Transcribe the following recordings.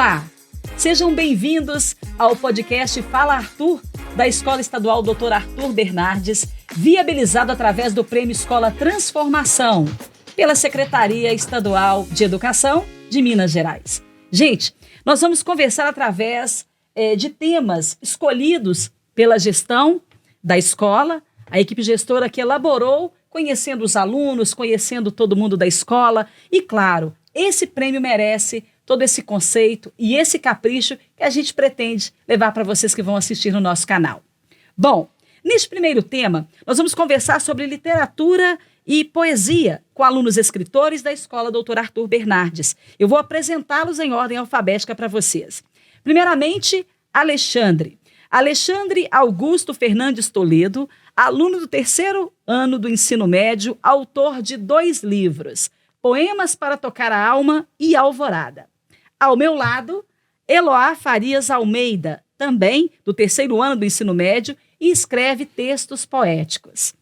Olá, sejam bem-vindos ao podcast Fala Arthur, da Escola Estadual Dr. Arthur Bernardes, viabilizado através do Prêmio Escola Transformação, pela Secretaria Estadual de Educação de Minas Gerais. Gente, nós vamos conversar através de temas escolhidos pela gestão da escola, a equipe gestora que elaborou, conhecendo os alunos, conhecendo todo mundo da escola. E, claro, esse prêmio merece todo esse conceito e esse capricho que a gente pretende levar para vocês que vão assistir no nosso canal. Bom, neste primeiro tema, nós vamos conversar sobre literatura e poesia com alunos escritores da Escola Dr. Arthur Bernardes. Eu vou apresentá-los em ordem alfabética para vocês. Primeiramente, Alexandre Augusto Fernandes Toledo, aluno do 3º ano do ensino médio, autor de 2 livros, Poemas para Tocar a Alma e Alvorada. Ao meu lado, Eloá Farias Almeida, também do 3º ano do ensino médio, e escreve textos poéticos.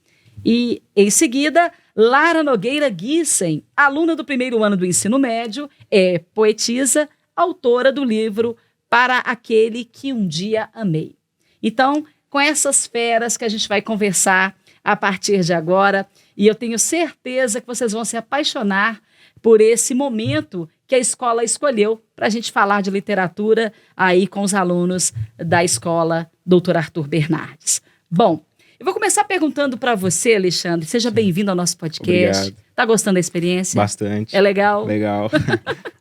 E, em seguida, Lara Nogueira Guissen, aluna do 1º ano do ensino médio, é poetisa, autora do livro Para Aquele que Um Dia Amei. Então, com essas feras que a gente vai conversar a partir de agora, e eu tenho certeza que vocês vão se apaixonar por esse momento que a escola escolheu para a gente falar de literatura aí com os alunos da Escola Dr. Arthur Bernardes. Bom, eu vou começar perguntando para você, Alexandre. Seja bem-vindo ao nosso podcast. Obrigado. Tá gostando da experiência? Bastante. É legal? Legal.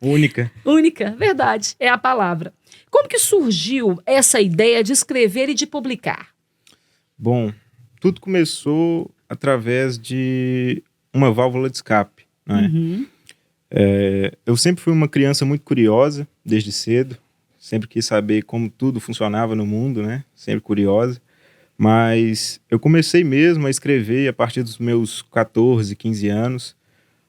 Única. Única, verdade, é a palavra. Como que surgiu essa ideia de escrever e de publicar? Bom, tudo começou através de uma válvula de escape, né? Uhum. Eu sempre fui uma criança muito curiosa, desde cedo. Sempre quis saber como tudo funcionava no mundo, né? Sempre curiosa. Mas eu comecei mesmo a escrever a partir dos meus 14, 15 anos,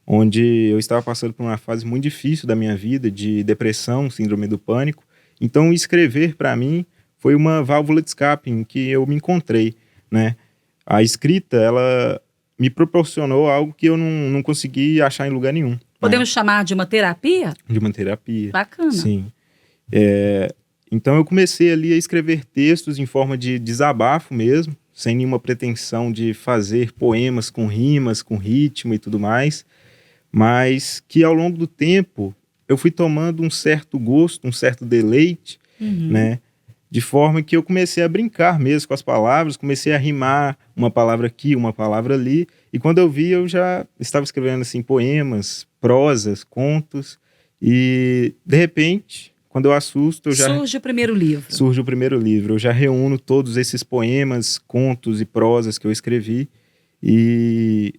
onde eu estava passando por uma fase muito difícil da minha vida, de depressão, síndrome do pânico. Então, escrever, para mim, foi uma válvula de escape em que eu me encontrei, né? A escrita, ela me proporcionou algo que eu não consegui achar em lugar nenhum. Podemos chamar de uma terapia? De uma terapia. Bacana. Sim. Então, eu comecei ali a escrever textos em forma de desabafo mesmo, sem nenhuma pretensão de fazer poemas com rimas, com ritmo e tudo mais, mas que ao longo do tempo eu fui tomando um certo gosto, um certo deleite, né? De forma que eu comecei a brincar mesmo com as palavras, comecei a rimar uma palavra aqui, uma palavra ali, e quando eu vi, eu já estava escrevendo assim poemas, prosas, contos, e de repente, quando eu assusto, Surge o primeiro livro. Surge o primeiro livro. Eu já reúno todos esses poemas, contos e prosas que eu escrevi e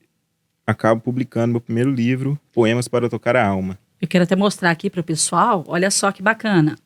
acabo publicando meu primeiro livro, Poemas para Tocar a Alma. Eu quero até mostrar aqui para o pessoal, olha só que bacana.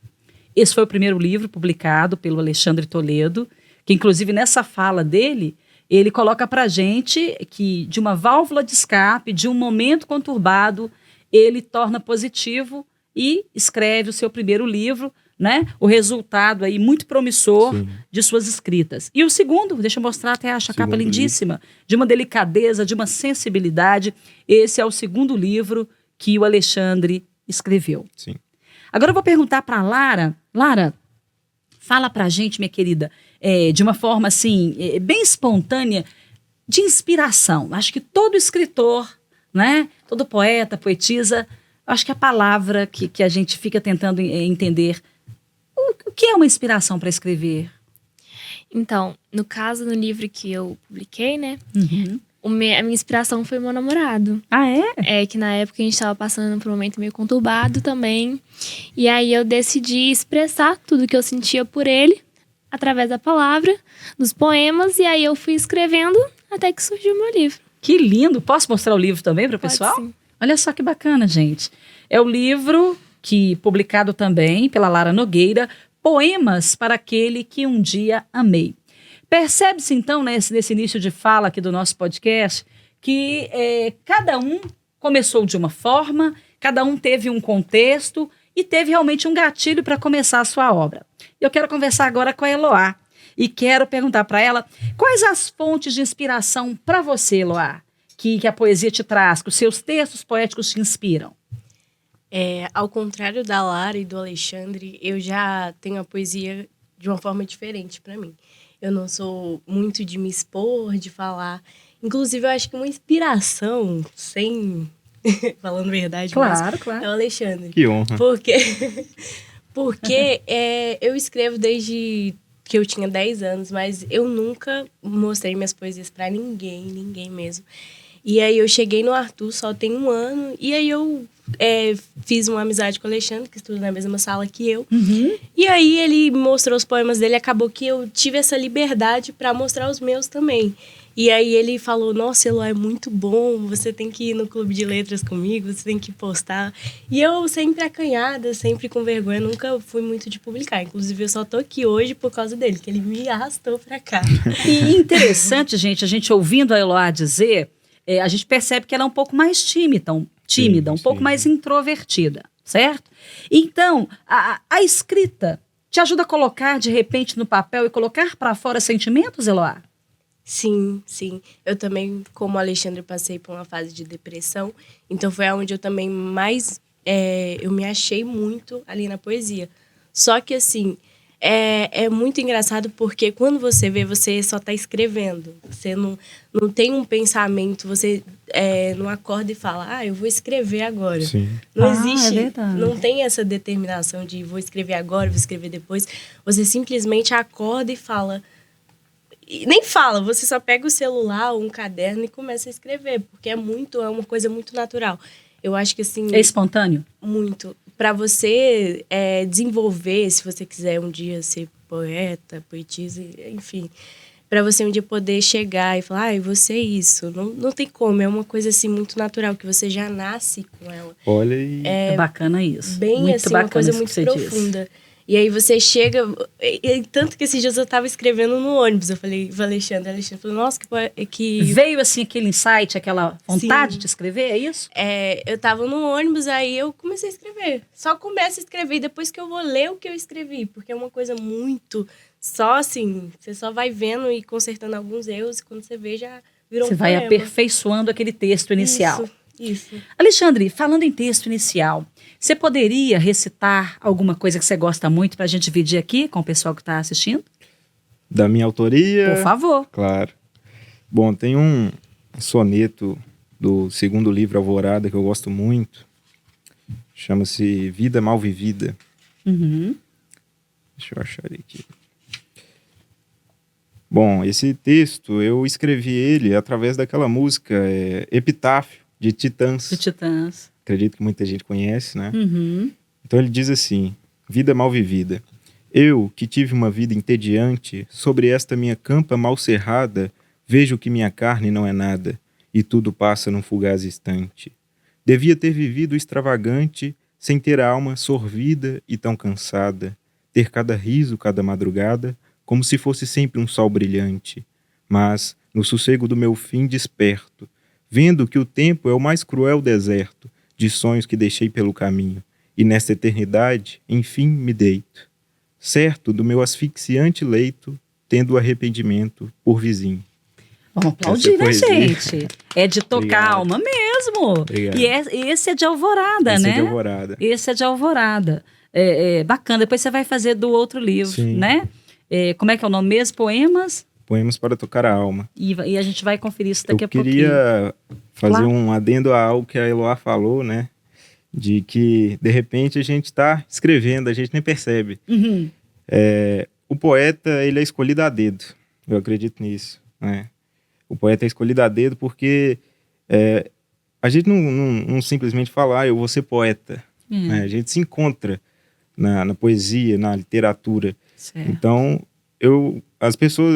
Esse foi o primeiro livro publicado pelo Alexandre Toledo, que inclusive nessa fala dele, ele coloca para a gente que de uma válvula de escape, de um momento conturbado, ele torna positivo e escreve o seu primeiro livro, né? O resultado aí muito promissor, sim, de suas escritas. E o segundo, deixa eu mostrar, até acho a capa lindíssima, de uma delicadeza, de uma sensibilidade. Esse é o segundo livro que o Alexandre escreveu. Sim. Agora eu vou perguntar para a Lara. Lara, fala para a gente, minha querida, de uma forma assim, bem espontânea, de inspiração. Acho que todo escritor, né? Todo poeta, poetisa, acho que a palavra que a gente fica tentando entender, o que é uma inspiração para escrever? Então, no caso, no livro que eu publiquei, né? Uhum. A minha inspiração foi o meu namorado. Ah, é? É que na época a gente estava passando por um momento meio conturbado também. E aí eu decidi expressar tudo que eu sentia por ele, através da palavra, dos poemas. E aí eu fui escrevendo até que surgiu o meu livro. Que lindo! Posso mostrar o livro também para o Pode, pessoal? sim. Olha só que bacana, gente. É o livro publicado também pela Lara Nogueira, Poemas para Aquele que Um Dia Amei. Percebe-se, então, nesse início de fala aqui do nosso podcast, que cada um começou de uma forma, cada um teve um contexto e teve realmente um gatilho para começar a sua obra. Eu quero conversar agora com a Eloá e quero perguntar para ela quais as fontes de inspiração para você, Eloá, que a poesia te traz, que os seus textos poéticos te inspiram. Ao contrário da Lara e do Alexandre, eu já tenho a poesia de uma forma diferente para mim. Eu não sou muito de me expor, de falar. Inclusive, eu acho que uma inspiração, sem... falando verdade, Claro, mas claro. é o Alexandre. Que honra. Porque eu escrevo desde que eu tinha 10 anos, mas eu nunca mostrei minhas poesias para ninguém mesmo. E aí eu cheguei no Arthur, só tem 1 ano, e aí eu fiz uma amizade com o Alexandre, que estuda na mesma sala que eu. Uhum. E aí ele mostrou os poemas dele, acabou que eu tive essa liberdade para mostrar os meus também. E aí ele falou, nossa, Eloá, é muito bom, você tem que ir no clube de letras comigo, você tem que postar. E eu sempre acanhada, sempre com vergonha, nunca fui muito de publicar. Inclusive, eu só tô aqui hoje por causa dele, que ele me arrastou pra cá. E interessante, gente, a gente ouvindo a Eloá dizer, a gente percebe que ela é um pouco mais tímida, um pouco mais introvertida, certo? Então, a escrita te ajuda a colocar, de repente, no papel e colocar para fora sentimentos, Eloá? Sim. Eu também, como Alexandre, passei por uma fase de depressão. Então, foi onde eu também mais... eu me achei muito ali na poesia. Só que, assim, é muito engraçado porque quando você vê, você só está escrevendo. Você não tem um pensamento, você não acorda e fala, eu vou escrever agora. Sim. Não existe, é verdade. não tem essa determinação de vou escrever agora, vou escrever depois. Você simplesmente acorda e fala... E nem fala, você só pega o celular ou um caderno e começa a escrever, porque é uma coisa muito natural. Eu acho que assim... É espontâneo? Muito. Para você desenvolver, se você quiser um dia ser poeta, poetisa, enfim, para você um dia poder chegar e falar, eu vou ser isso. Não tem como, é uma coisa assim muito natural, que você já nasce com ela. Olha e... É bacana isso. Bem muito assim, bacana uma coisa isso muito que você profunda. disse. E aí você chega... tanto que esses dias eu tava escrevendo no ônibus. Eu falei pro Alexandre falou, nossa, que... Veio assim aquele insight, aquela vontade Sim. de escrever, é isso? Eu tava no ônibus, aí eu comecei a escrever. Só começo a escrever, depois que eu vou ler o que eu escrevi. Porque é uma coisa muito... Só assim, você só vai vendo e consertando alguns erros. E quando você vê, já virou Você um vai poema. aperfeiçoando aquele texto inicial. Isso. Alexandre, falando em texto inicial, você poderia recitar alguma coisa que você gosta muito para a gente dividir aqui com o pessoal que está assistindo? Da minha autoria... Por favor. Claro. Bom, tem um soneto do 2º livro Alvorada que eu gosto muito. Chama-se Vida Mal Vivida. Uhum. Deixa eu achar ele aqui. Bom, esse texto eu escrevi ele através daquela música Epitáfio, de Titãs. De Titãs. Acredito que muita gente conhece, né? Uhum. Então ele diz assim: Vida mal vivida. Eu, que tive uma vida entediante, sobre esta minha campa mal cerrada, vejo que minha carne não é nada, e tudo passa num fugaz instante. Devia ter vivido extravagante, sem ter a alma sorvida e tão cansada, ter cada riso, cada madrugada, como se fosse sempre um sol brilhante. Mas, no sossego do meu fim desperto, vendo que o tempo é o mais cruel deserto de sonhos que deixei pelo caminho, e nesta eternidade, enfim, me deito, certo do meu asfixiante leito, tendo o arrependimento por vizinho. Vamos aplaudir, né, gente? É de tocar Obrigado. a alma mesmo. Obrigado. E esse é de Alvorada, Esse né? é de Alvorada. Esse é de Alvorada. Bacana. Depois você vai fazer do outro livro, Sim. né? Como é que é o nome mesmo? Poemas? Poemas para tocar a alma. E a gente vai conferir isso daqui a Eu pouquinho. queria fazer Claro. um adendo a algo que a Eloá falou, né? De que, de repente, a gente está escrevendo, a gente nem percebe. Uhum. O poeta, ele é escolhido a dedo. Eu acredito nisso, né? O poeta é escolhido a dedo porque a gente não simplesmente fala, eu vou ser poeta. Né? A gente se encontra na poesia, na literatura. Certo. Então, eu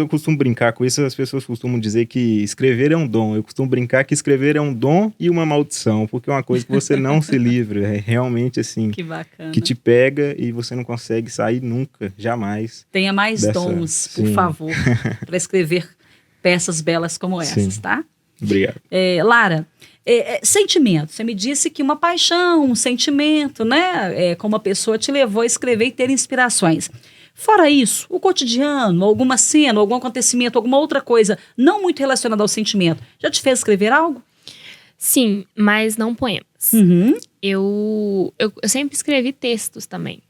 costumo brincar com isso, as pessoas costumam dizer que escrever é um dom. Eu costumo brincar que escrever é um dom e uma maldição, porque é uma coisa que você não se livra, é realmente assim, Que bacana. que te pega e você não consegue sair nunca, jamais. Tenha mais dons, por Sim. favor, para escrever peças belas como essas, Sim. tá? Obrigado. Lara, sentimento. Você me disse que uma paixão, um sentimento, né? Como a pessoa te levou a escrever e ter inspirações. Fora isso, o cotidiano, alguma cena, algum acontecimento, alguma outra coisa não muito relacionada ao sentimento, já te fez escrever algo? Sim, mas não poemas. Uhum. Eu sempre escrevi textos também.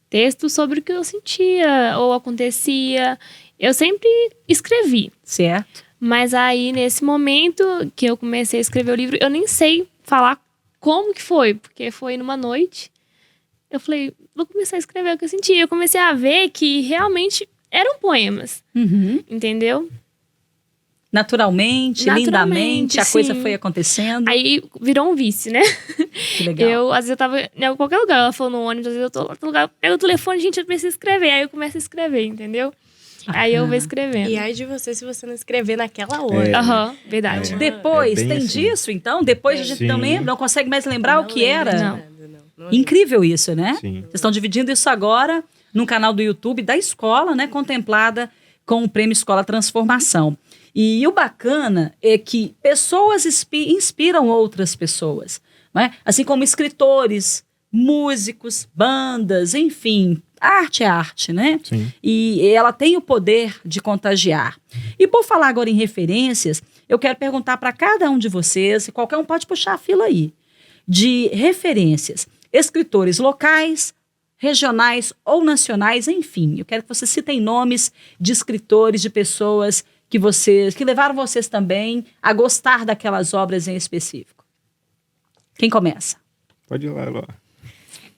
Textos sobre o que eu sentia ou acontecia. Eu sempre escrevi. Certo. Mas aí, nesse momento que eu comecei a escrever o livro, eu nem sei falar como que foi. Porque foi numa noite. Eu falei, vou começar a escrever o que eu senti. Eu comecei a ver que realmente eram poemas. Uhum. Entendeu? Naturalmente, lindamente, a sim. coisa foi acontecendo. Aí virou um vício, né? Que legal. Às vezes eu tava em qualquer lugar, ela falou no ônibus, às vezes eu tô lá no lugar, pego o telefone, gente, eu preciso escrever. Aí eu começo a escrever, entendeu? Aí eu vou escrevendo. E ai de você se você não escrever naquela hora. Aham, verdade. Depois, É bem tem assim. disso, então? Depois a gente Sim. também não consegue mais lembrar o que lembra de era? nada, não lembra. Incrível isso, né? Sim. Vocês estão dividindo isso agora no canal do YouTube da escola, né? Contemplada com o Prêmio Escola Transformação. E o bacana é que pessoas inspiram outras pessoas, né? Assim como escritores, músicos, bandas, enfim. Arte é arte, né? Sim. E ela tem o poder de contagiar. E por falar agora em referências, eu quero perguntar para cada um de vocês, e qualquer um pode puxar a fila aí, de referências, escritores locais, regionais ou nacionais, enfim. Eu quero que vocês citem nomes de escritores, de pessoas que levaram vocês também a gostar daquelas obras em específico. Quem começa? Pode ir lá, Eló.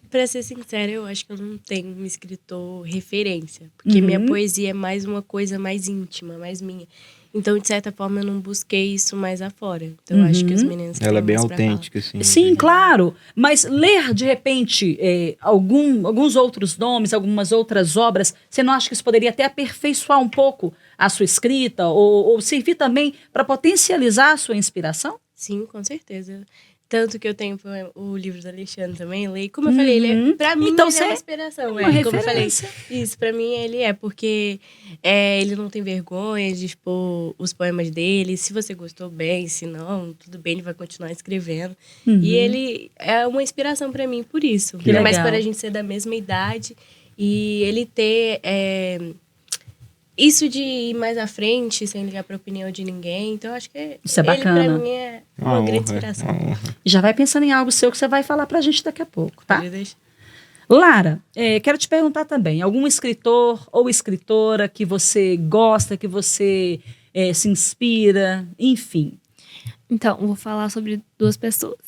Pra ser sincera, eu acho que eu não tenho um escritor referência. Porque minha poesia é mais uma coisa mais íntima, mais minha. Então, de certa forma, eu não busquei isso mais afora. Então, eu acho que os meninos têm Ela é bem mais pra falar. autêntica, assim. Sim, claro. Mas ler, de repente, alguns outros nomes, algumas outras obras, você não acha que isso poderia até aperfeiçoar um pouco a sua escrita ou servir também para potencializar a sua inspiração? Sim, com certeza. Tanto que eu tenho o livro do Alexandre também, leio. Como eu falei, ele pra mim Então, ele é você uma inspiração. uma Como eu falei, referência. isso, pra mim ele é, porque ele não tem vergonha de expor os poemas dele. Se você gostou, bem, se não, tudo bem, ele vai continuar escrevendo. E ele é uma inspiração pra mim por isso. Que Ainda mais legal. para a gente ser da mesma idade e ele ter isso de ir mais à frente, sem ligar pra opinião de ninguém. Então, eu acho que Isso é ele, bacana. pra mim, é uma grande inspiração. Uma honra. Já vai pensando em algo seu que você vai falar para a gente daqui a pouco, tá? Pode deixar. Lara, quero te perguntar também, algum escritor ou escritora que você gosta, que você se inspira, enfim. Então, vou falar sobre duas pessoas.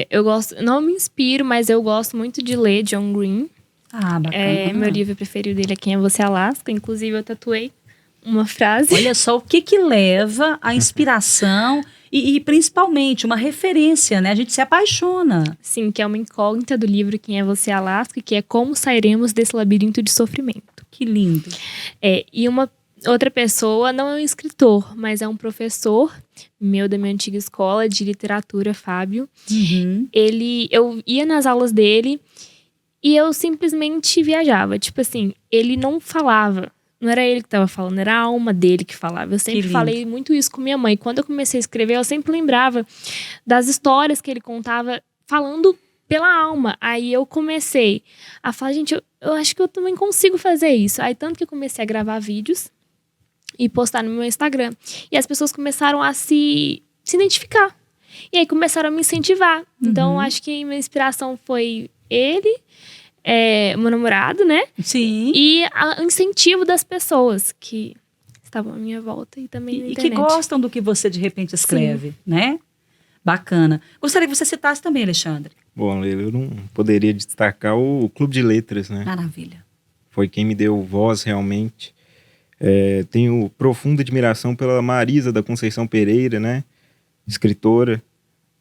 Eu gosto, não me inspiro, mas eu gosto muito de ler John Green. Ah, bacana. Meu livro preferido dele é Quem é Você, Alaska. Inclusive, eu tatuei uma frase. Olha só o que leva a inspiração e principalmente uma referência, né? A gente se apaixona. Sim, que é uma incógnita do livro Quem é Você, Alaska, que é Como Sairemos desse Labirinto de Sofrimento. Que lindo. E uma outra pessoa não é um escritor, mas é um professor meu da minha antiga escola de literatura, Fábio. Uhum. Eu ia nas aulas dele e eu simplesmente viajava. Tipo assim, ele não falava. Não era ele que estava falando, era a alma dele que falava. Eu sempre lindo. falei muito isso com minha mãe. Quando eu comecei a escrever, eu sempre lembrava das histórias que ele contava falando pela alma. Aí eu comecei a falar, gente, eu acho que eu também consigo fazer isso. Aí tanto que eu comecei a gravar vídeos e postar no meu Instagram. E as pessoas começaram a se identificar. E aí começaram a me incentivar. Então, acho que minha inspiração foi ele, meu namorado, né? Sim. E o incentivo das pessoas que estavam à minha volta e também na E que internet. gostam do que você de repente escreve, né? Bacana. Gostaria que você citasse também, Alexandre. Bom, eu não poderia destacar o Clube de Letras, né? Maravilha. Foi quem me deu voz realmente. Tenho profunda admiração pela Marisa da Conceição Pereira, né? Escritora,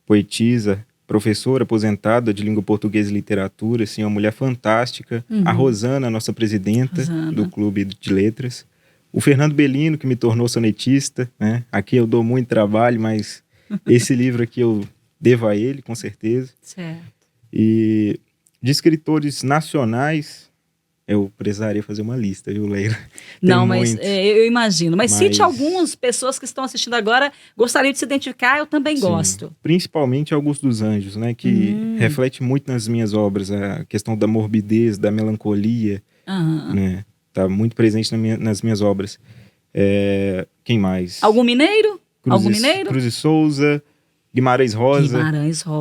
poetisa, professora aposentada de língua portuguesa e literatura, assim, uma mulher fantástica. A Rosana, nossa presidenta do Clube de Letras. O Fernando Bellino, que me tornou sonetista, né? Aqui eu dou muito trabalho, mas esse livro aqui eu devo a ele, com certeza. Certo. E de escritores nacionais, eu precisaria fazer uma lista, viu, Leila? Não, mas eu imagino. Mas cite Mas- algumas pessoas que estão assistindo agora, gostariam de se identificar, eu também Sim, gosto. principalmente Augusto dos Anjos, né? Que reflete muito nas minhas obras a questão da morbidez, da melancolia, Aham. né? Tá muito presente nas minhas obras. Quem mais? Algum mineiro? Algum mineiro? Cruz e Souza, Guimarães Rosa.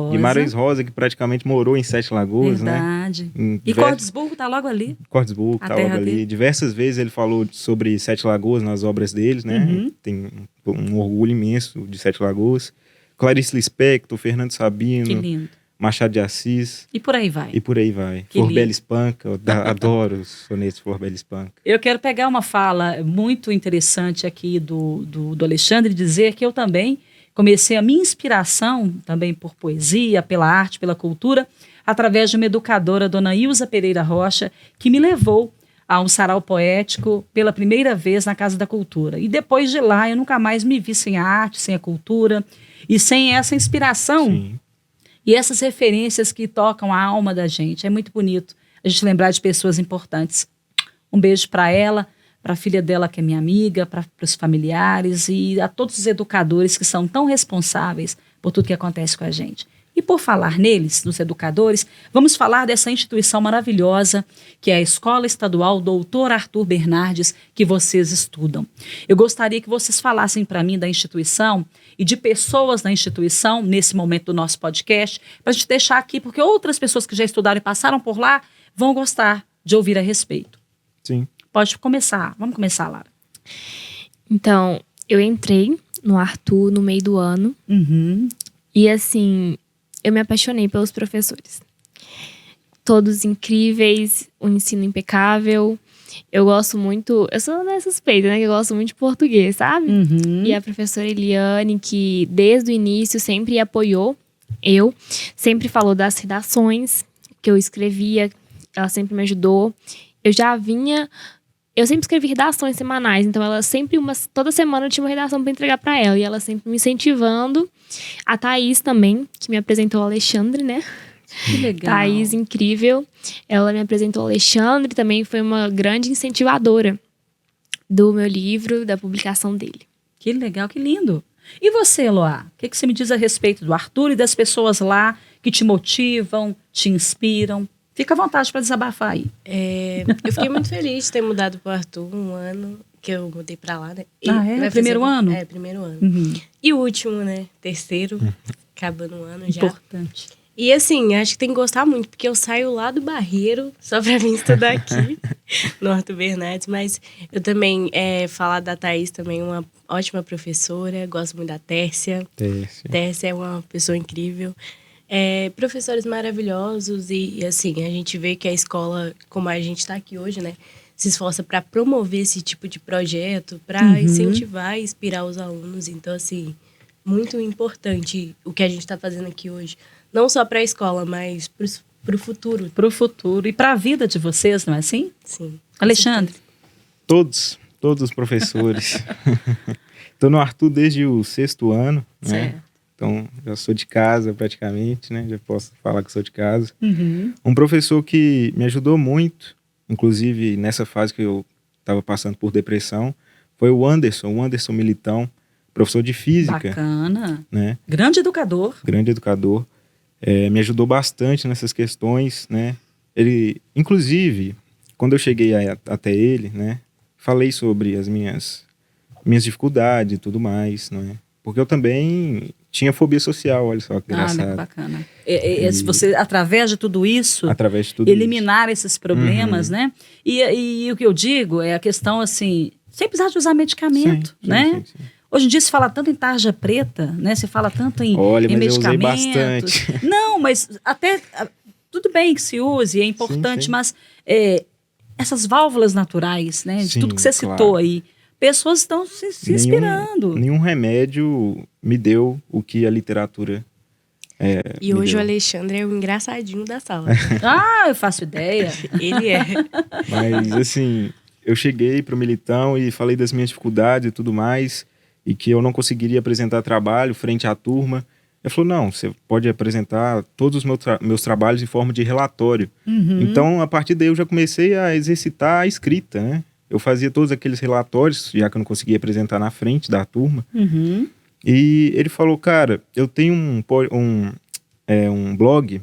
Guimarães Rosa. Que praticamente morou em Sete Lagoas, Verdade. né? E Cordesburgo tá logo ali. Cordesburgo tá logo ali. Dele. Diversas vezes ele falou sobre Sete Lagoas nas obras deles, né? Uhum. Tem um orgulho imenso de Sete Lagoas. Clarice Lispector, Fernando Sabino. Que lindo. Machado de Assis. E por aí vai. Florbela Espanca, eu adoro os sonetos de Florbela Espanca. Eu quero pegar uma fala muito interessante aqui do Alexandre e dizer que eu também comecei a minha inspiração também por poesia, pela arte, pela cultura, através de uma educadora, dona Ilza Pereira Rocha, que me levou a um sarau poético pela primeira vez na Casa da Cultura. E depois de lá eu nunca mais me vi sem a arte, sem a cultura e sem essa inspiração. Sim. E essas referências que tocam a alma da gente. É muito bonito a gente lembrar de pessoas importantes. Um beijo para ela, para a filha dela, que é minha amiga, para os familiares e a todos os educadores que são tão responsáveis por tudo que acontece com a gente. E por falar neles, nos educadores, vamos falar dessa instituição maravilhosa que é a Escola Estadual Dr. Arthur Bernardes, que vocês estudam. Eu gostaria que vocês falassem para mim da instituição e de pessoas na instituição, nesse momento do nosso podcast, para a gente deixar aqui, porque outras pessoas que já estudaram e passaram por lá vão gostar de ouvir a respeito. Sim. Pode começar. Vamos começar, Lara. Então, eu entrei no Arthur no meio do ano. Uhum. E assim, eu me apaixonei pelos professores. Todos incríveis, um ensino impecável. Eu gosto muito, eu sou suspeita, né? Que eu gosto muito de português, sabe? Uhum. E a professora Eliane, que desde o início sempre apoiou sempre falou das redações que eu escrevia, ela sempre me ajudou. Eu sempre escrevi redações semanais, então ela sempre, toda semana eu tinha uma redação para entregar para ela, e ela sempre me incentivando. A Thaís também, que me apresentou o Alexandre, né? Que legal. Thaís, incrível. Ela me apresentou o Alexandre, também foi uma grande incentivadora do meu livro, da publicação dele. Que legal, que lindo. E você, Eloá? O que você me diz a respeito do Arthur e das pessoas lá que te motivam, te inspiram? Fica à vontade para desabafar aí. Eu fiquei muito feliz de ter mudado para o Arthur um ano que eu mudei para lá, né? Primeiro ano? Primeiro ano. Uhum. E o último, né? Terceiro, acabando o ano já. Importante. E assim, acho que tem que gostar muito, porque eu saio lá do Barreiro só para vir estudar aqui no Arthur Bernardes. Mas eu também, falar da Thaís também, uma ótima professora. Gosto muito da Tércia. Tércia é uma pessoa incrível. Professores maravilhosos e assim, a gente vê que a escola, como a gente está aqui hoje, né, se esforça para promover esse tipo de projeto, para incentivar e inspirar os alunos. Então, assim, muito importante o que a gente está fazendo aqui hoje. Não só para a escola, mas para o futuro. Para o futuro e para a vida de vocês, não é assim? Sim. Alexandre? Todos os professores. Estou no Arthur desde o 6º ano, né? Certo. Então, já sou de casa praticamente, né? Já posso falar que sou de casa. Uhum. Um professor que me ajudou muito, inclusive nessa fase que eu estava passando por depressão, foi o Anderson Militão, professor de física. Bacana. Né? Grande educador. Me ajudou bastante nessas questões, né? Ele, inclusive, quando eu cheguei até ele, né? Falei sobre as minhas dificuldades e tudo mais, né? Porque eu também tinha fobia social, olha só que engraçado. Que bacana. Se você, através de tudo isso, eliminar esses problemas, né? E o que eu digo é a questão, assim, sem precisar de usar medicamento, né? Sim. Hoje em dia se fala tanto em tarja preta, né? Se fala tanto em medicamentos. Eu usei bastante. Não, mas até tudo bem que se use, é importante, mas essas válvulas naturais, né? De tudo que você citou aí. Pessoas estão se inspirando. Nenhum remédio me deu o que a literatura e hoje o Alexandre é o engraçadinho da sala. Eu faço ideia. Ele é. Mas, assim, eu cheguei para o Militão e falei das minhas dificuldades e tudo mais, e que eu não conseguiria apresentar trabalho frente à turma. Ele falou, não, você pode apresentar todos os meus trabalhos em forma de relatório. Uhum. Então, a partir daí, eu já comecei a exercitar a escrita, né? Eu fazia todos aqueles relatórios, já que eu não conseguia apresentar na frente da turma. Uhum. E ele falou, cara, eu tenho um blog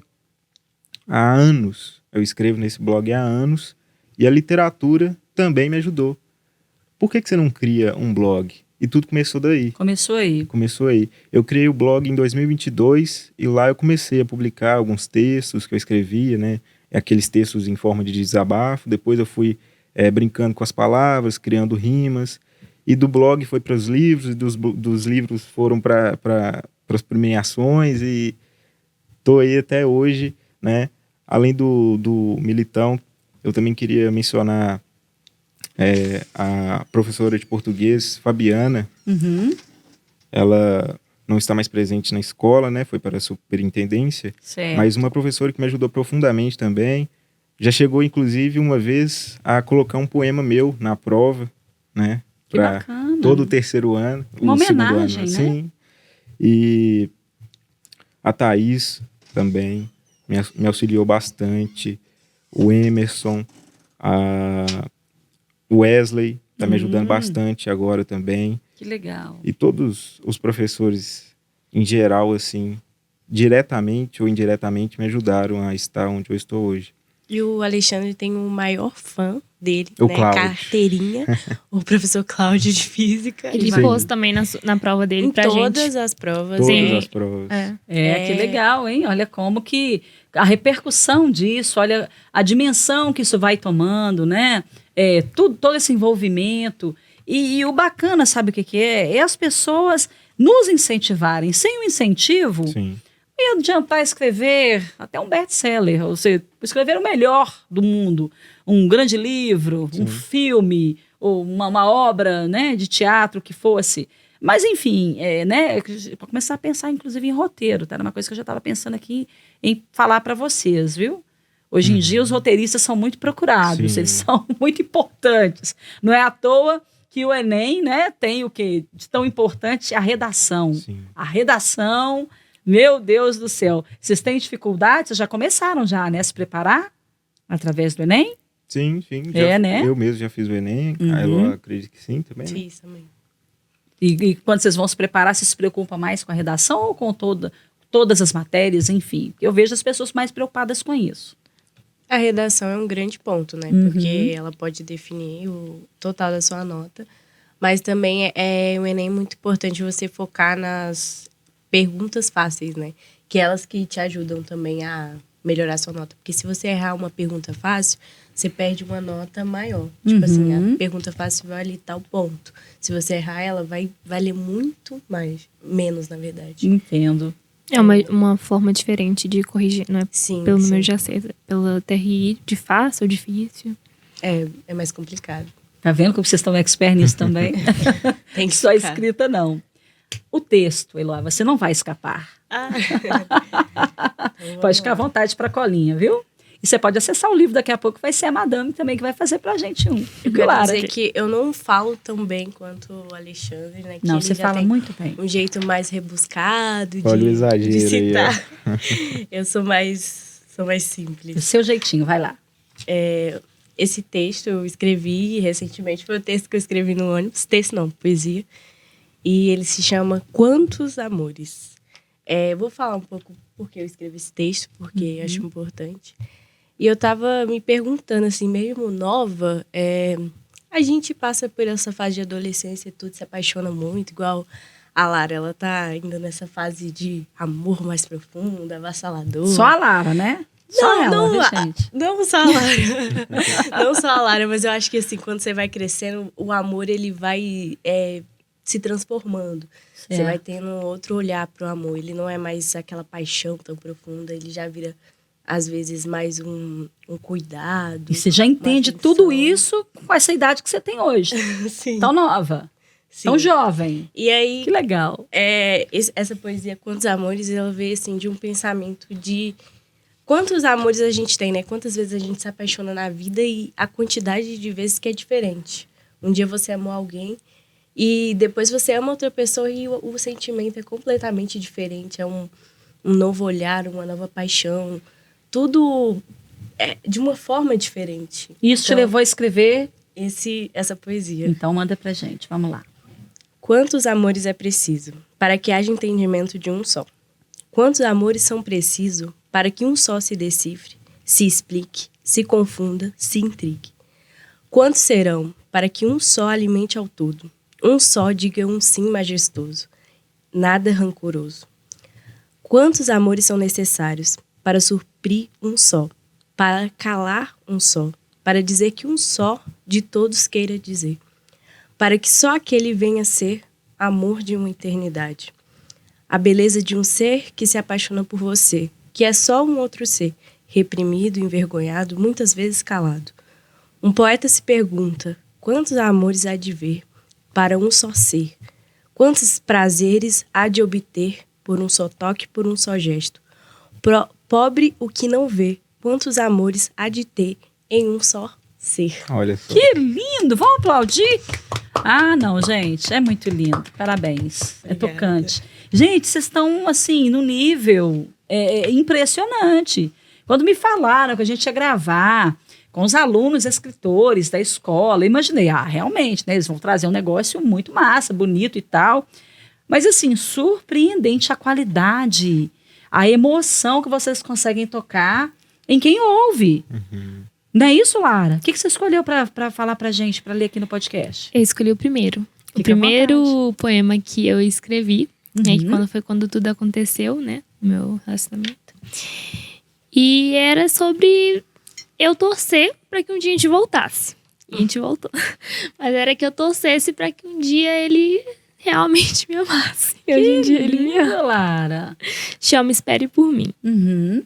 há anos. Eu escrevo nesse blog há anos. E a literatura também me ajudou. Por que você não cria um blog? e tudo começou daí. Começou aí. Começou aí. Eu criei o blog em 2022 e lá eu comecei a publicar alguns textos que eu escrevia, né? Aqueles textos em forma de desabafo. Depois eu fui brincando com as palavras, criando rimas. E do blog foi para os livros, e dos livros foram para as premiações e estou aí até hoje, né? Além do Militão, eu também queria mencionar a professora de português, Fabiana. Uhum. Ela não está mais presente na escola, né? Foi para a superintendência. Certo. Mas uma professora que me ajudou profundamente também. Já chegou, inclusive, uma vez a colocar um poema meu na prova, né? Que Para bacana. todo o terceiro ano. Uma o segundo homenagem, ano, né? Sim. E a Thaís também me auxiliou bastante. O Emerson, o Wesley está me ajudando bastante agora também. Que legal. E todos os professores, em geral, assim, diretamente ou indiretamente, me ajudaram a estar onde eu estou hoje. E o Alexandre tem o maior fã dele, O né? Cláudio. Carteirinha, o professor Cláudio de Física. Ele Sim. pôs também na prova dele Em pra todas gente. as provas. Todas Sim. as provas. Que legal, hein? Olha como que a repercussão disso, olha a dimensão que isso vai tomando, né? Todo esse envolvimento. E o bacana, sabe o que é? É as pessoas nos incentivarem. Sem o incentivo, Sim. não ia adiantar escrever até um best-seller, ou seja, escrever o melhor do mundo. Um grande livro, um filme, ou uma obra, né, de teatro que fosse. Mas, enfim, né, para começar a pensar, inclusive, em roteiro, tá? Era uma coisa que eu já estava pensando aqui em falar para vocês, viu? Hoje em dia, os roteiristas são muito procurados, Sim. eles são muito importantes. Não é à toa que o Enem, né, tem o quê de tão importante? A redação. Sim. A redação, meu Deus do céu. Vocês têm dificuldades? Vocês já começaram já, né, a se preparar através do Enem? Sim. Né? Eu mesmo já fiz o Enem, Uhum. a Elo acredito que sim também. Né? Fiz também. E quando vocês vão se preparar, você se preocupa mais com a redação ou com todas as matérias, enfim? Eu vejo as pessoas mais preocupadas com isso. A redação é um grande ponto, né? Uhum. Porque ela pode definir o total da sua nota. Mas também o Enem é muito importante você focar nas perguntas fáceis, né? Que elas que te ajudam também a melhorar a sua nota. Porque se você errar uma pergunta fácil, você perde uma nota maior. Tipo assim, a pergunta fácil vale tal ponto. Se você errar, ela vai valer muito menos, na verdade. Entendo. É uma forma diferente de corrigir, não é Sim, pelo sim. número de acerto, pelo TRI, de fácil ou difícil. É mais complicado. Tá vendo como vocês estão expert nisso também? Tem que Só ficar. escrita, não. O texto, Eloá, você não vai escapar. Pode ficar à vontade para colinha, viu? E você pode acessar o livro daqui a pouco, vai ser a Madame também que vai fazer pra gente um. Eu quero Lara, dizer que eu não falo tão bem quanto o Alexandre, né? Que não, ele você já fala tem muito bem. um jeito mais rebuscado Olha o de exagero aí, citar. Eu sou mais Do simples. seu jeitinho, vai lá. Esse texto eu escrevi recentemente, foi o texto que eu escrevi no ônibus. Texto não, poesia. E ele se chama Quantos Amores. Vou falar um pouco porque eu escrevi esse texto, porque eu acho importante. E eu tava me perguntando, assim, mesmo nova, a gente passa por essa fase de adolescência e tudo, se apaixona muito, igual a Lara, ela tá ainda nessa fase de amor mais profundo, avassalador. Só a Lara, né? Só ela, viu, gente? Não só a Lara. Não só a Lara, mas eu acho que, assim, quando você vai crescendo, o amor, ele vai se transformando. É. Você vai tendo outro olhar pro amor. Ele não é mais aquela paixão tão profunda, ele já vira, às vezes, mais um cuidado. E você já entende atenção. tudo isso com essa idade que você tem hoje. Sim. Tão nova, Sim. tão jovem. E aí, Que legal. essa poesia, Quantos Amores, ela veio, assim, de um pensamento de quantos amores a gente tem, né? Quantas vezes a gente se apaixona na vida e a quantidade de vezes que é diferente. Um dia você amou alguém e depois você ama outra pessoa e o sentimento é completamente diferente. É um novo olhar, uma nova paixão. Tudo de uma forma diferente. Isso te Então, levou a escrever? essa poesia. Então manda pra gente, vamos lá. Quantos amores é preciso para que haja entendimento de um só? Quantos amores são precisos para que um só se decifre, se explique, se confunda, se intrigue? Quantos serão para que um só alimente ao todo? Um só diga um sim majestoso, nada rancoroso. Quantos amores são necessários para suprir um só, para calar um só, para dizer que um só de todos queira dizer, para que só aquele venha ser amor de uma eternidade. A beleza de um ser que se apaixona por você, que é só um outro ser, reprimido, envergonhado, muitas vezes calado. Um poeta se pergunta, quantos amores há de ver para um só ser? Quantos prazeres há de obter por um só toque, por um só gesto? Pobre o que não vê, quantos amores há de ter em um só ser. Olha só. Que lindo! Vamos aplaudir? Ah, não, gente, é muito lindo. Parabéns. É Obrigada. tocante. Gente, vocês estão, assim, no nível impressionante. Quando me falaram que a gente ia gravar com os alunos escritores da escola, eu imaginei, realmente, né, eles vão trazer um negócio muito massa, bonito e tal. Mas, assim, surpreendente a qualidade, a emoção que vocês conseguem tocar em quem ouve. Não é isso, Lara? O que você escolheu para falar pra gente, para ler aqui no podcast? Eu escolhi o primeiro. Fica O primeiro poema que eu escrevi, né? Que Uhum. foi quando tudo aconteceu, né? No meu relacionamento. E era sobre eu torcer para que um dia a gente voltasse. E a gente voltou. Mas era que eu torcesse para que um dia ele realmente me amasse. E hoje em dia ele me ama. lindo, Lara. Chama Espere por Mim. Uhum.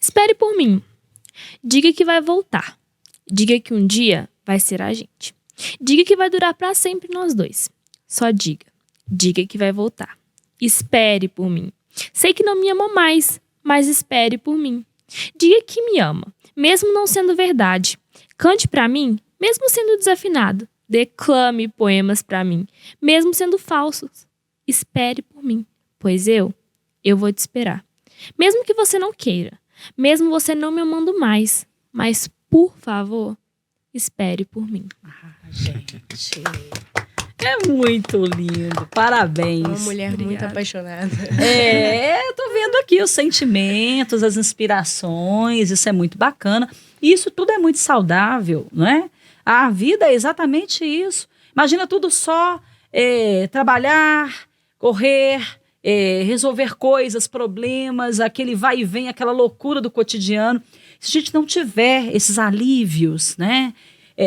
Espere por mim. Diga que vai voltar. Diga que um dia vai ser a gente. Diga que vai durar pra sempre nós dois. Só diga. Diga que vai voltar. Espere por mim. Sei que não me ama mais, mas espere por mim. Diga que me ama, mesmo não sendo verdade. Cante pra mim, mesmo sendo desafinado. Declame poemas pra mim, mesmo sendo falsos. Espere por mim, pois eu vou te esperar. Mesmo que você não queira, mesmo você não me amando mais, mas, por favor, espere por mim. Gente, é muito lindo. Parabéns. Uma mulher muito Obrigada. apaixonada. Eu tô vendo aqui os sentimentos, as inspirações, isso é muito bacana. E isso tudo é muito saudável, não é? A vida é exatamente isso. Imagina tudo só trabalhar, correr, resolver coisas, problemas, aquele vai e vem, aquela loucura do cotidiano. Se a gente não tiver esses alívios, né?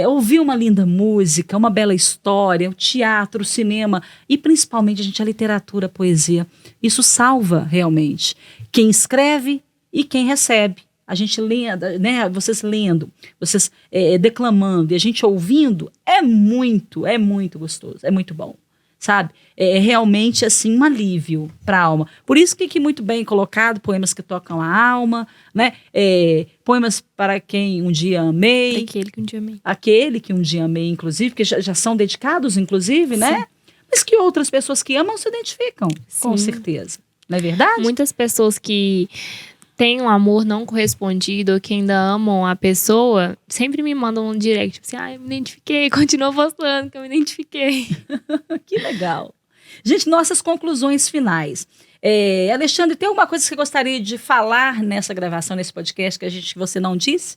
Ouvir uma linda música, uma bela história, o teatro, o cinema e principalmente, a literatura, a poesia. Isso salva realmente quem escreve e quem recebe. A gente lendo, né? Vocês lendo, vocês declamando e a gente ouvindo é muito gostoso, é muito bom, sabe? É realmente assim um alívio para a alma. Por isso que muito bem colocado, poemas que tocam a alma, né? Poemas para quem um dia amei. Aquele que um dia amei. Aquele que um dia amei, inclusive, que já são dedicados, inclusive, né? Mas que outras pessoas que amam se identificam, com Sim. certeza. Não é verdade? Muitas pessoas que têm um amor não correspondido ou que ainda amam a pessoa, sempre me mandam um direct, tipo assim, eu me identifiquei, continua postando que eu me identifiquei. Que legal. Gente, nossas conclusões finais. Alexandre, tem alguma coisa que você gostaria de falar nessa gravação, nesse podcast, que você não disse?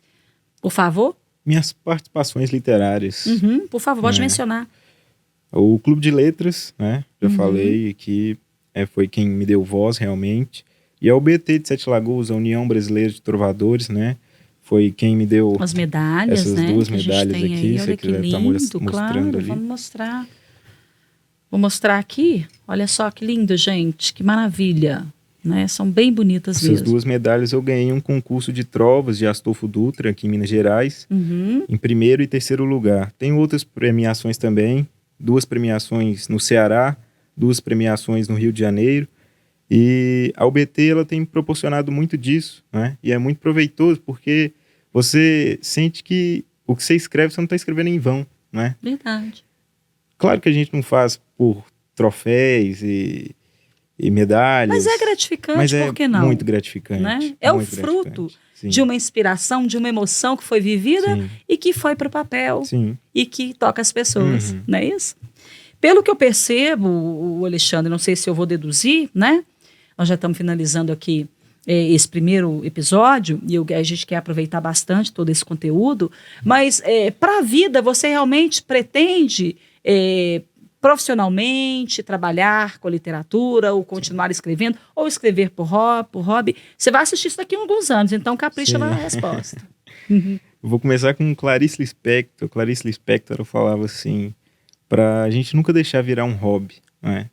Por favor? Minhas participações literárias. Uhum, por favor, pode mencionar. O Clube de Letras, né? Já falei aqui, foi quem me deu voz realmente. E a UBT de Sete Lagoas, a União Brasileira de Trovadores, né? Foi quem me deu As medalhas, essas né? duas que a gente medalhas tem aqui. aí. Se Olha você que quiser estar lindo, mostrando claro, ali. vamos mostrar. Vou mostrar aqui. Olha só que lindo, gente. Que maravilha. Né? São bem bonitas Essas mesmo. duas medalhas eu ganhei em um concurso de trovas de Astolfo Dutra, aqui em Minas Gerais, Uhum. em 1º e 3º lugar. Tem outras premiações também, 2 premiações no Ceará, 2 premiações no Rio de Janeiro. E a UBT ela tem proporcionado muito disso, né? E é muito proveitoso porque você sente que o que você escreve, você não está escrevendo em vão, né? Verdade. Claro que a gente não faz por troféus e medalhas. Mas é gratificante, mas por que não? muito gratificante. Né? É o muito fruto gratificante. Sim. de uma inspiração, de uma emoção que foi vivida Sim. e que foi para o papel Sim. e que toca as pessoas, Uhum. não é isso? Pelo que eu percebo, o Alexandre, não sei se eu vou deduzir, né? Nós já estamos finalizando aqui esse primeiro episódio e a gente quer aproveitar bastante todo esse conteúdo, mas para a vida você realmente pretende profissionalmente, trabalhar com literatura, ou continuar escrevendo, ou escrever por hobby. Você vai assistir isso daqui a alguns anos, então capricha na resposta. Eu vou começar com Clarice Lispector. Clarice Lispector falava assim, pra gente nunca deixar virar um hobby, não é?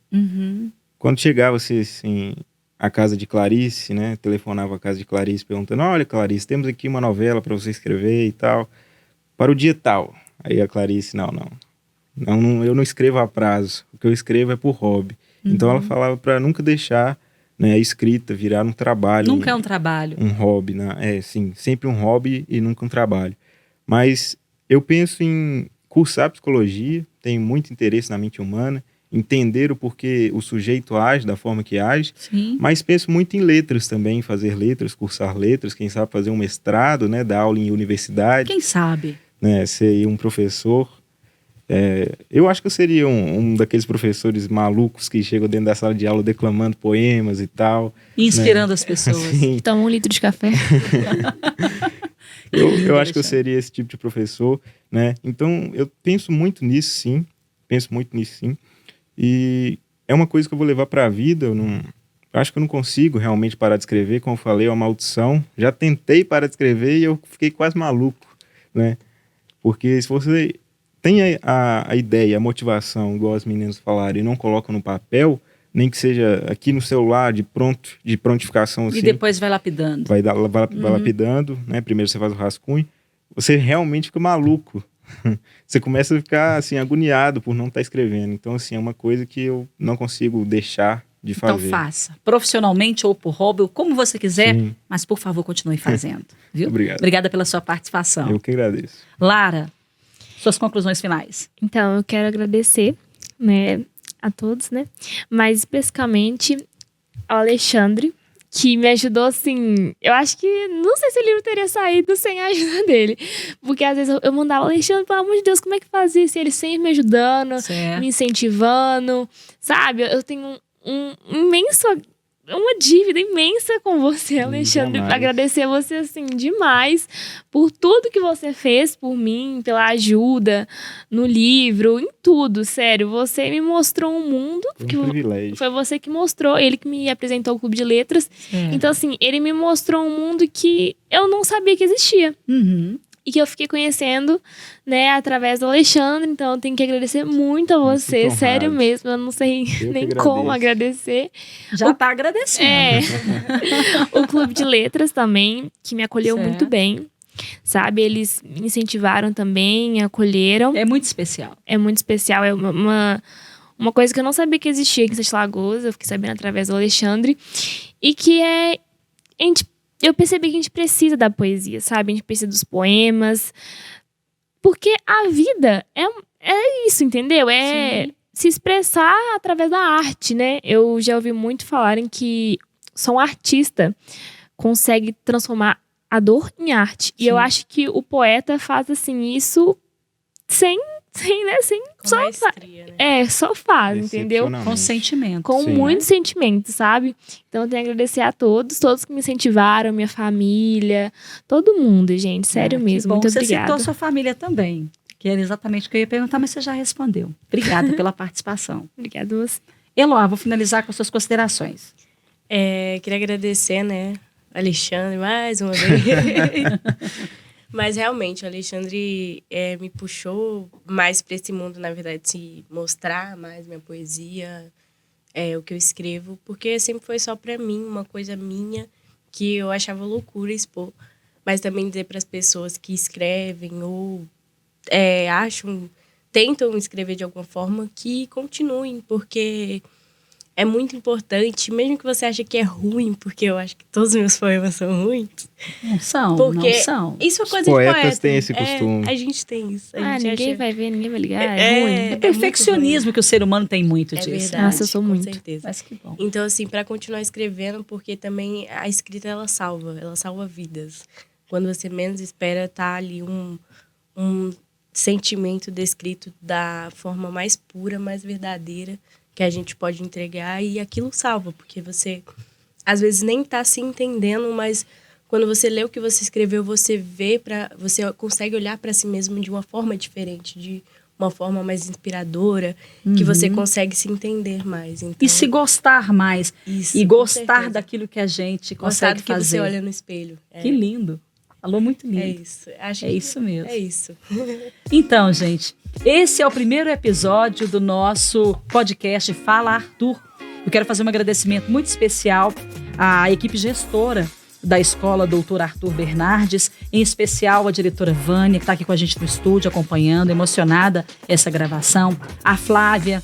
Quando chegava você, assim, à casa de Clarice, né? Telefonava à casa de Clarice perguntando, olha, Clarice, temos aqui uma novela para você escrever e tal, para o dia tal. Aí a Clarice, não, eu não escrevo a prazo, o que eu escrevo é por hobby. Então ela falava para nunca deixar, né, a escrita virar um trabalho. Nunca é um trabalho. Um hobby, né? Sim, sempre um hobby e nunca um trabalho. Mas eu penso em cursar psicologia, tenho muito interesse na mente humana, entender o porquê o sujeito age da forma que age, Sim. mas penso muito em letras também, fazer letras, cursar letras, quem sabe fazer um mestrado, né, dar aula em universidade. Quem sabe? Né, ser um professor. Eu acho que eu seria um daqueles professores malucos que chegam dentro da sala de aula declamando poemas e tal. Inspirando né? as pessoas. Sim. Toma 1 litro de café. Eu acho que eu seria esse tipo de professor, né? Então, eu penso muito nisso, sim. E é uma coisa que eu vou levar para a vida. Eu acho que eu não consigo realmente parar de escrever. Como eu falei, é uma maldição. Já tentei parar de escrever e eu fiquei quase maluco, né? Porque se você tem a ideia, a motivação, igual as meninas falaram, e não coloca no papel, nem que seja aqui no celular, de prontificação assim. E depois vai lapidando. Vai lapidando, né? Primeiro você faz o rascunho. Você realmente fica maluco. Você começa a ficar assim, agoniado por não estar escrevendo. Então, assim, é uma coisa que eu não consigo deixar de fazer. Então faça, profissionalmente ou por hobby, ou como você quiser, Sim. mas por favor continue fazendo, viu? Obrigado. Obrigada pela sua participação. Eu que agradeço. Lara, suas conclusões finais. Então, eu quero agradecer, né, a todos, né? Mas especificamente ao Alexandre, que me ajudou, assim... Eu acho que... Não sei se o livro teria saído sem a ajuda dele. Porque às vezes eu mandava, Alexandre, pelo amor de Deus, como é que fazia isso? E ele sempre me ajudando, Certo. me incentivando, sabe? Eu tenho uma dívida imensa com você, Alexandre. Jamais. Agradecer a você, assim, demais por tudo que você fez por mim, pela ajuda no livro, em tudo, sério. Você me mostrou um mundo. Foi um privilégio. Foi você que mostrou, ele que me apresentou o Clube de Letras. Então, assim, ele me mostrou um mundo que eu não sabia que existia. Uhum. E que eu fiquei conhecendo, né, através do Alexandre. Então, eu tenho que agradecer muito a você, honrado. sério mesmo. Eu não sei Eu nem que como agradeço. agradecer. Já está agradecendo. O Clube de Letras também, que me acolheu Certo. muito bem, sabe? Eles me incentivaram também, acolheram. É muito especial. É muito especial, é uma coisa que eu não sabia que existia aqui em Sete Lagoas, eu fiquei sabendo através do Alexandre. E que eu percebi que a gente precisa da poesia, sabe? A gente precisa dos poemas. Porque a vida é isso, entendeu? É Sim. se expressar através da arte, né? Eu já ouvi muito falarem que só um artista consegue transformar a dor em arte. E Sim. eu acho que o poeta faz, assim, isso sem Com maestria, né? só faz, entendeu? Excepcionalmente. Com sentimento. Com Sim. muito sentimento, sabe? Então eu tenho que agradecer a todos que me incentivaram, minha família, todo mundo, gente, sério Que mesmo, bom. muito Você obrigada. citou sua família também, que era exatamente o que eu ia perguntar, mas você já respondeu. Obrigada pela participação. Obrigada a você. Eloá, vou finalizar com suas considerações. Queria agradecer, né, Alexandre, mais uma vez. Mas realmente, o Alexandre me puxou mais para esse mundo, na verdade, se mostrar mais minha poesia, o que eu escrevo, porque sempre foi só para mim, uma coisa minha, que eu achava loucura expor. Mas também dizer para as pessoas que escrevem ou tentam escrever de alguma forma, que continuem, porque é muito importante, mesmo que você ache que é ruim, porque eu acho que todos os meus poemas são ruins. Não são, Porque não são. isso é coisa Os de poetas poeta. têm esse costume. A gente tem isso. A gente Ninguém acha... vai ver, ninguém vai ligar, É, é ruim. É perfeccionismo que o ser humano tem muito É disso. verdade, Nossa, eu sou com muito. certeza. Mas que bom. Então, assim, para continuar escrevendo, porque também a escrita, ela salva vidas. Quando você menos espera, tá ali um sentimento descrito da forma mais pura, mais verdadeira que a gente pode entregar, e aquilo salva, porque você às vezes nem tá se entendendo, mas quando você lê o que você escreveu, você consegue olhar para si mesmo de uma forma diferente, de uma forma mais inspiradora, que você consegue se entender mais. Então, E se gostar mais. isso, E com gostar certeza. daquilo que a gente Gostar consegue do que fazer. você olha no espelho. Que lindo. Falou muito lindo. É isso. Acho É que isso mesmo. É isso. Então, gente, esse é o primeiro episódio do nosso podcast Fala Arthur. Eu quero fazer um agradecimento muito especial à equipe gestora da Escola Doutor Arthur Bernardes, em especial a diretora Vânia, que está aqui com a gente no estúdio, acompanhando, emocionada essa gravação. A Flávia,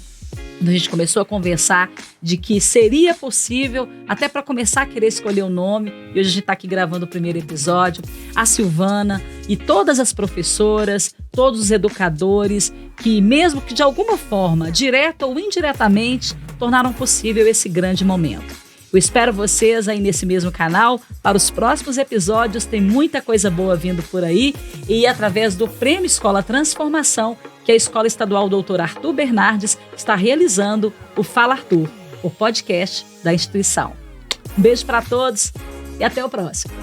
quando a gente começou a conversar de que seria possível, até para começar a querer escolher o nome, e hoje a gente está aqui gravando o primeiro episódio, a Silvana e todas as professoras, todos os educadores, que mesmo que de alguma forma, direta ou indiretamente, tornaram possível esse grande momento. Eu espero vocês aí nesse mesmo canal para os próximos episódios. Tem muita coisa boa vindo por aí e através do Prêmio Escola Transformação, que a Escola Estadual Doutor Arthur Bernardes está realizando o Fala Arthur, o podcast da instituição. Um beijo para todos e até o próximo.